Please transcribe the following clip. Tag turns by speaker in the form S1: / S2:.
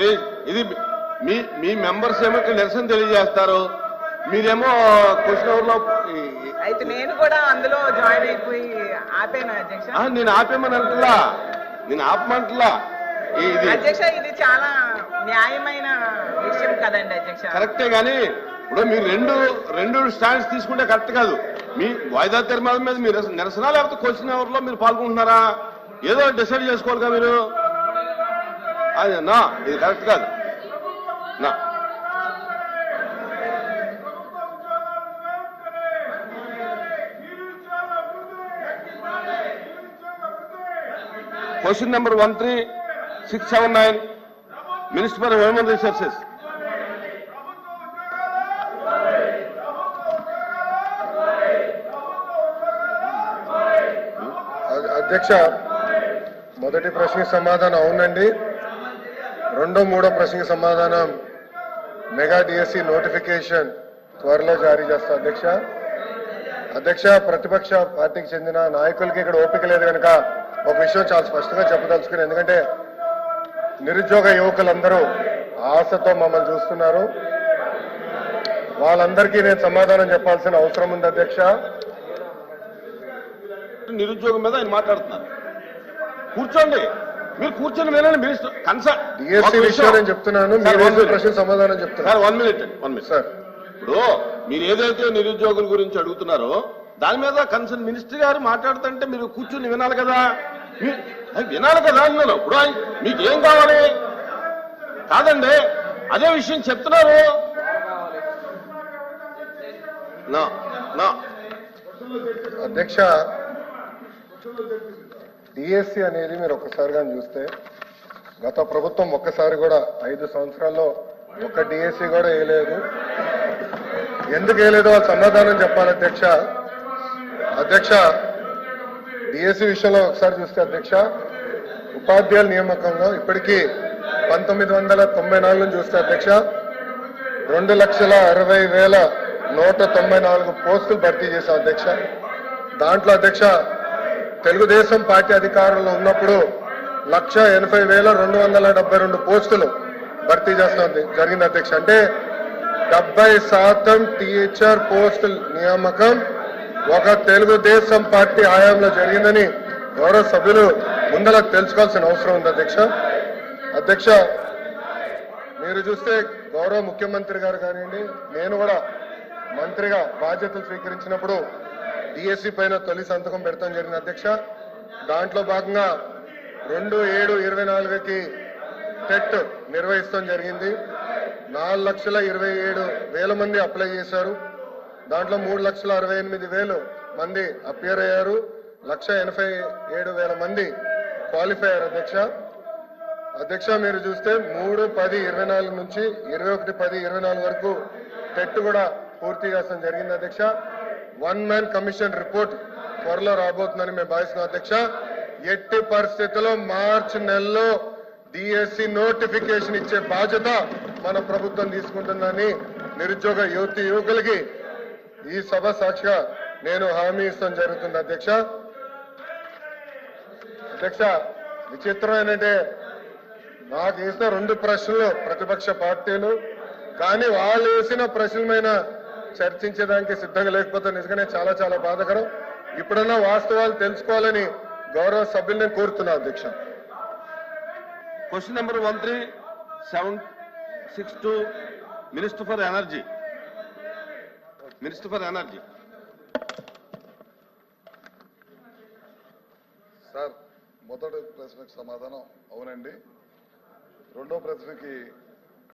S1: Please ఇది మీ members ఏమో నిరసన తెలియజేస్తారు, మీరేమో క్వశ్చన్ అవర్లో.
S2: అయితే నేను కూడా అందులో జాయిన్ అయిపోయి ఆపేనా అధ్యక్ష?
S1: నేను ఆపేమని అంటున్నా, నేను ఆపమంటున్నా.
S2: అధ్యక్ష ఇది చాలా న్యాయమైన విషయం కదండి అధ్యక్ష.
S1: కరెక్టే, కానీ ఇప్పుడు మీరు రెండు స్టాండ్స్ తీసుకుంటే కరెక్ట్ కాదు. మీ వాయిదా తీర్మానం మీద మీరు నిరసన లేకపోతే క్వశ్చన్ అవర్లో మీరు పాల్గొంటున్నారా? ఏదో డిసైడ్ చేసుకోవాలిగా మీరు. అది నా ఇది కరెక్ట్ కాదు నా. Question number 13679, Minister for Human Resources.
S3: అధ్యక్ష, మొదటి ప్రశ్నకి సమాధానం అవునండి. రెండో మూడో ప్రశ్నకి సమాధానం మెగా డిఎస్సి నోటిఫికేషన్ త్వరలో జారీ చేస్తా అధ్యక్ష. అధ్యక్ష, ప్రతిపక్ష పార్టీకి చెందిన నాయకులకి ఇక్కడ ఓపిక లేదు కనుక ఒక విషయం చాలా స్పష్టంగా చెప్పదలుచుకుని, ఎందుకంటే నిరుద్యోగ యువకులందరూ ఆశతో మమ్మల్ని చూస్తున్నారు. వాళ్ళందరికీ నేను సమాధానం చెప్పాల్సిన అవసరం ఉంది అధ్యక్ష.
S1: నిరుద్యోగం మీద ఆయన మాట్లాడుతున్నారు. కూర్చోండి, మీరు కూర్చొని వినండి. మినిస్టర్ కన్సర్న్
S3: డిఎస్సి విషయం నేను చెప్తున్నాను, మీరు ప్రశ్న సమాధానం చెప్తున్నారు.
S1: 1 minute సార్. ఇప్పుడు మీరు ఏదైతే నిరుద్యోగుల గురించి అడుగుతున్నారో దాని మీద కన్సర్న్ మినిస్టర్ గారు మాట్లాడుతుంటే మీరు కూర్చుని వినాలి కదా. వినాలి కదా అన్నాను. ఇప్పుడు మీకేం కావాలి? కాదండి, అదే విషయం చెప్తున్నారు.
S3: అధ్యక్ష, డిఎస్సి అనేది మీరు ఒక్కసారిగా చూస్తే గత ప్రభుత్వం ఒక్కసారి కూడా 5 సంవత్సరాల్లో ఒక్క డిఎస్సి కూడా వేయలేదు. ఎందుకు వేయలేదో వాళ్ళు సమాధానం చెప్పాలి అధ్యక్ష. అధ్యక్ష, డిఎస్సి విషయంలో ఒకసారి చూస్తే అధ్యక్ష, ఉపాధ్యాయుల నియామకంలో ఇప్పటికీ 1994 నుంచి చూస్తే అధ్యక్ష 2,60,194 పోస్టులు భర్తీ చేశాం అధ్యక్ష. దాంట్లో అధ్యక్ష తెలుగుదేశం పార్టీ అధికారంలో ఉన్నప్పుడు 1,80,272 పోస్టులు భర్తీ చేస్తాం జరిగింది అధ్యక్ష. అంటే 70% టీచర్ పోస్టుల నియామకం ఒక తెలుగుదేశం పార్టీ హయాంలో జరిగిందని గౌరవ సభ్యులు ముందర తెలుసుకోవాల్సిన అవసరం ఉంది అధ్యక్ష. అధ్యక్ష, మీరు చూస్తే గౌరవ ముఖ్యమంత్రి గారు కానివ్వండి, నేను కూడా మంత్రిగా బాధ్యతలు స్వీకరించినప్పుడు డిఎస్సి పైన తొలి సంతకం పెడతాం జరిగింది అధ్యక్ష. దాంట్లో భాగంగా 2/7/24కి టెట్ నిర్వహిస్తాం జరిగింది. 4,27,000 మంది అప్లై చేశారు. దాంట్లో 3,68,000 మంది అపియర్ అయ్యారు. 1,87,000 మంది క్వాలిఫై అయ్యారు అధ్యక్ష. అధ్యక్ష, మీరు చూస్తే 3/10/24 నుంచి 21/10/24 వరకు టెట్ కూడా పూర్తి చేస్తాం జరిగింది అధ్యక్ష. 1 మ్యాన్ కమిషన్ రిపోర్ట్ త్వరలో రాబోతుందని మేము భావిస్తున్నాం అధ్యక్ష. ఎట్టి పరిస్థితుల్లో మార్చి నెలలో డిఎస్సి నోటిఫికేషన్ ఇచ్చే బాధ్యత మన ప్రభుత్వం తీసుకుంటుందని నిరుద్యోగ యువకులకి ఈ సభ సాక్షిగా నేను హామీ ఇస్తాం జరుగుతుంది అధ్యక్ష. అధ్యక్ష, విచిత్రం ఏంటంటే నాకు వేసిన 2 ప్రశ్నలు ప్రతిపక్ష పార్టీలు, కానీ వాళ్ళు వేసిన ప్రశ్నల మీద చర్చించడానికి సిద్ధంగా లేకపోతే నిజంగానే చాలా చాలా బాధాకరం. ఇప్పుడన్నా వాస్తవాలు తెలుసుకోవాలని గౌరవ సభ్యులను కోరుతున్నా అధ్యక్ష.
S1: Question number 13762, minister for energy.
S4: Sir, మొదటి ప్రశ్నకు సమాధానం అవునండి. రెండో ప్రశ్నకి